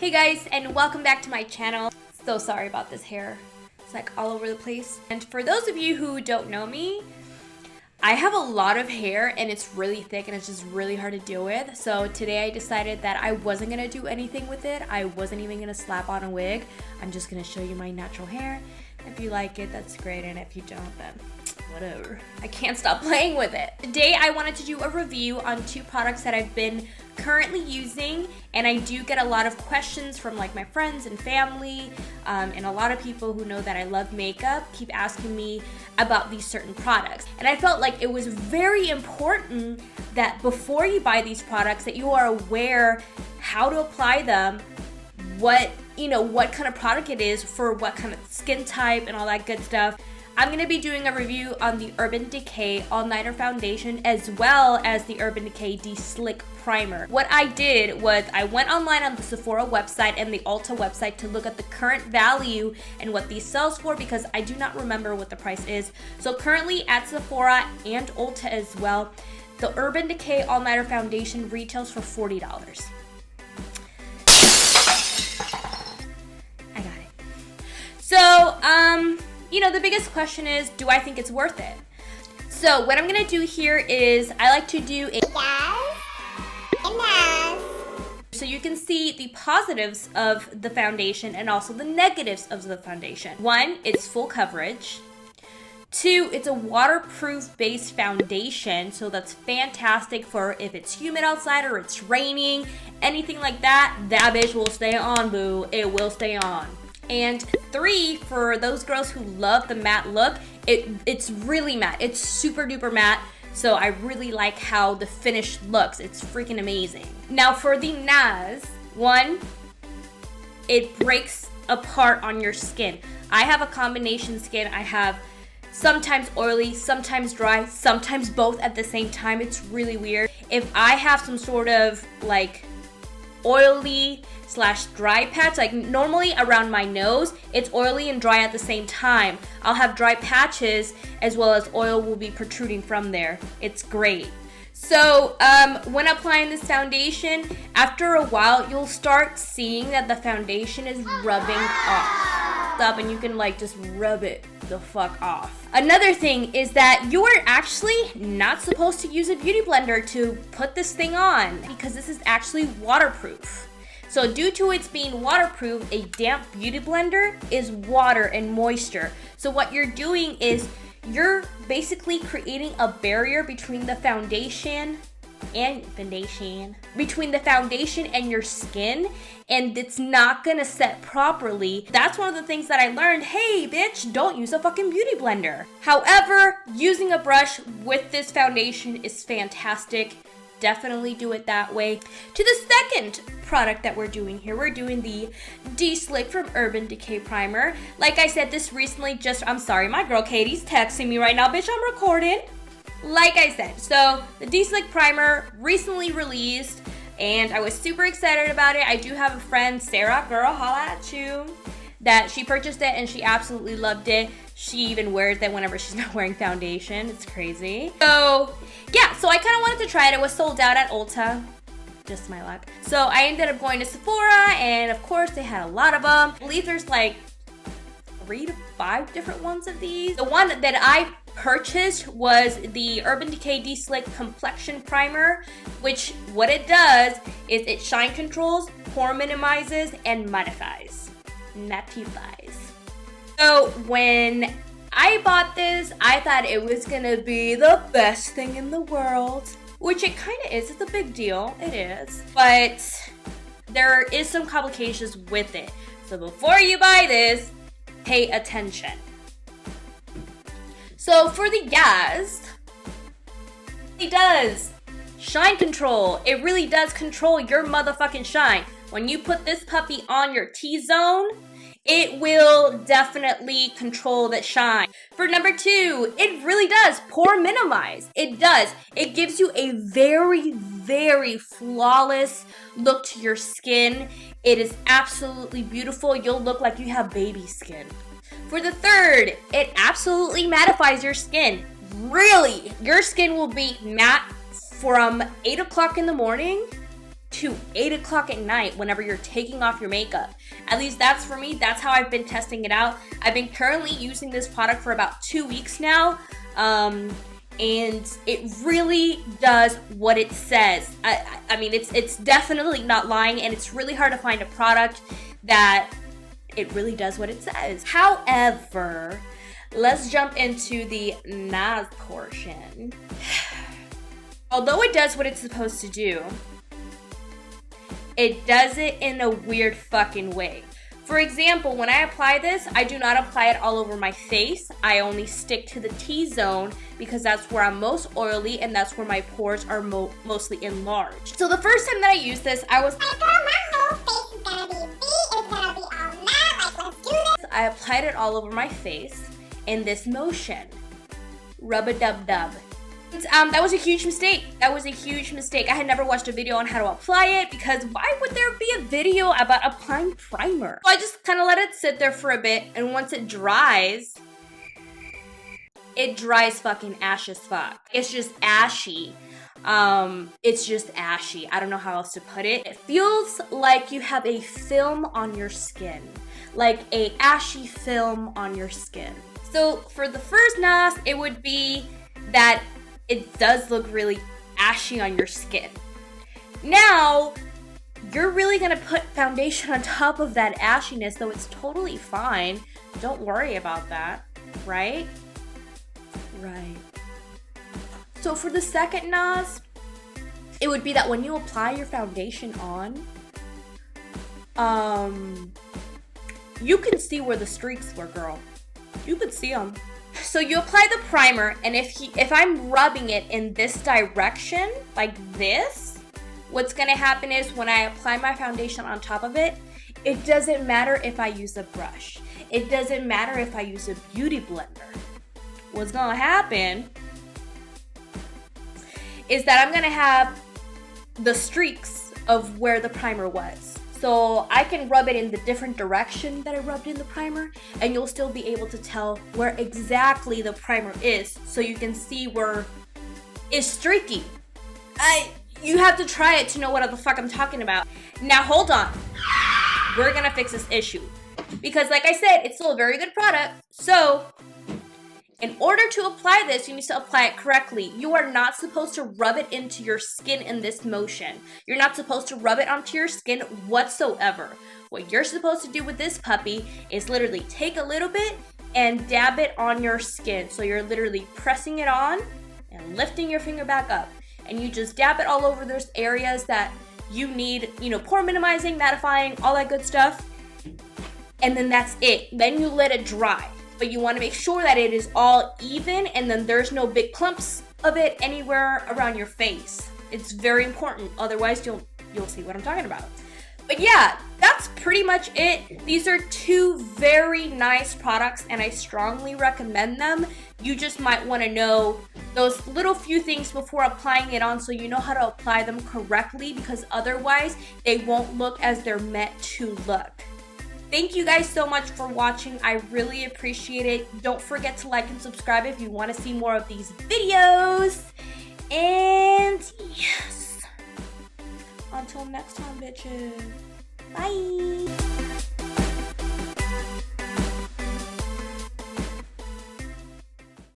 Hey guys, and welcome back to my channel. So sorry about this hair. It's like all over the place. And for those of you who don't know me, I have a lot of hair and it's really thick and it's just really hard to deal with. So today I decided that I wasn't gonna do anything with it. I wasn't even gonna slap on a wig. I'm just gonna show you my natural hair. If you like it, that's great, and if you don't, then whatever. I can't stop playing with it. Today I wanted to do a review on two products that I've been currently using, and I do get a lot of questions from like my friends and family, and a lot of people who know that I love makeup keep asking me about these certain products. And I felt like it was very important that before you buy these products that you are aware how to apply them, what kind of product it is for what kind of skin type and all that good stuff. I'm going to be doing a review on the Urban Decay All Nighter Foundation as well as the Urban Decay De-Slick Primer. What I did was I went online on the Sephora website and the Ulta website to look at the current value and what these sells for, because I do not remember what the price is. So currently at Sephora and Ulta as well, the Urban Decay All Nighter Foundation retails for $40. So, the biggest question is, do I think it's worth it? So what I'm gonna do here is I like to do a so you can see the positives of the foundation and also the negatives of the foundation. One, it's full coverage. Two, it's a waterproof based foundation, so that's fantastic for if it's humid outside or it's raining, anything like that, that bitch will stay on, boo. It will stay on. And three, for those girls who love the matte look, it's really matte. It's super duper matte. So I really like how the finish looks. It's freaking amazing. Now for the NAS, one, it breaks apart on your skin. I have a combination skin. I have sometimes oily, sometimes dry, sometimes both at the same time. It's really weird. If I have some sort of like oily / dry patch, like normally around my nose, it's oily and dry at the same time. I'll have dry patches as well as oil will be protruding from there. It's great. So when applying this foundation, after a while, you'll start seeing that the foundation is rubbing off. And you can like just rub it the fuck off. Another thing is that you are actually not supposed to use a beauty blender to put this thing on, because this is actually waterproof. So due to its being waterproof, a damp beauty blender is water and moisture. So what you're doing is you're basically creating a barrier between the foundation and your skin, and it's not gonna set properly. That's one of the things that I learned. Hey bitch, don't use a fucking beauty blender. However, using a brush with this foundation is fantastic. Definitely do it that way. To the second product that we're doing here, we're doing the De-Slick from Urban Decay Primer. Like I said, this recently I'm sorry, my girl Katie's texting me right now. Bitch, I'm recording. Like I said, so the De-Slick Primer recently released and I was super excited about it. I do have a friend, Sarah, girl, holla at you, that she purchased it and she absolutely loved it. She even wears it whenever she's not wearing foundation. It's crazy. So yeah, so I kind of wanted to try it. It was sold out at Ulta. Just my luck. So I ended up going to Sephora, and of course they had a lot of them. I believe there's like 3 to 5 different ones of these. The one that I purchased was the Urban Decay De-Slick Complexion Primer, which what it does is it shine controls, pore minimizes, and mattifies. So when I bought this, I thought it was gonna be the best thing in the world, which it kind of is. It's a big deal, it is, but there is some complications with it. So before you buy this, pay attention. So for the gas, it does shine control. It really does control your motherfucking shine. When you put this puppy on your T-zone, it will definitely control that shine. For number 2, it really does pore minimize. It does. It gives you a very, very flawless look to your skin. It is absolutely beautiful. You'll look like you have baby skin. For the 3rd, it absolutely mattifies your skin. Really, your skin will be matte from 8 o'clock in the morning to 8 o'clock at night whenever you're taking off your makeup. At least that's for me. That's how I've been testing it out. I've been currently using this product for about 2 weeks now. And it really does what it says. I mean, it's definitely not lying, and it's really hard to find a product that it really does what it says. However, let's jump into the NAS portion. Although it does what it's supposed to do, it does it in a weird fucking way. For example, when I apply this, I do not apply it all over my face. I only stick to the T-zone because that's where I'm most oily and that's where my pores are mostly enlarged. So the first time that I used this, I was like, oh, my whole face is gonna be big, it's gonna be all mad, like, let's do this. I applied it all over my face in this motion. Rub-a-dub-dub. That was a huge mistake. That was a huge mistake. I had never watched a video on how to apply it because why would there be a video about applying primer? So I just kind of let it sit there for a bit, and once it dries fucking ash as fuck. It's just ashy. It's just ashy. I don't know how else to put it. It feels like you have a film on your skin. Like a ashy film on your skin. So for the first NAS, it would be that it does look really ashy on your skin. Now, you're really gonna put foundation on top of that ashiness, though it's totally fine. Don't worry about that, right? Right. So for the second NAS, it would be that when you apply your foundation on, you can see where the streaks were, girl. You could see them. So you apply the primer, and if I'm rubbing it in this direction, like this, what's gonna happen is when I apply my foundation on top of it, it doesn't matter if I use a brush. It doesn't matter if I use a beauty blender. What's gonna happen is that I'm gonna have the streaks of where the primer was. So I can rub it in the different direction that I rubbed in the primer, and you'll still be able to tell where exactly the primer is, so you can see where it's streaky. You have to try it to know what the fuck I'm talking about. Now hold on. We're gonna fix this issue. Because like I said, it's still a very good product. So in order to apply this, you need to apply it correctly. You are not supposed to rub it into your skin in this motion. You're not supposed to rub it onto your skin whatsoever. What you're supposed to do with this puppy is literally take a little bit and dab it on your skin. So you're literally pressing it on and lifting your finger back up. And you just dab it all over those areas that you need, pore minimizing, mattifying, all that good stuff. And then that's it. Then you let it dry. But you want to make sure that it is all even and then there's no big clumps of it anywhere around your face. It's very important. Otherwise, you'll see what I'm talking about. But yeah, that's pretty much it. These are two very nice products and I strongly recommend them. You just might want to know those little few things before applying it on so you know how to apply them correctly, because otherwise they won't look as they're meant to look. Thank you guys so much for watching. I really appreciate it. Don't forget to like and subscribe if you want to see more of these videos. And yes, until next time, bitches. Bye.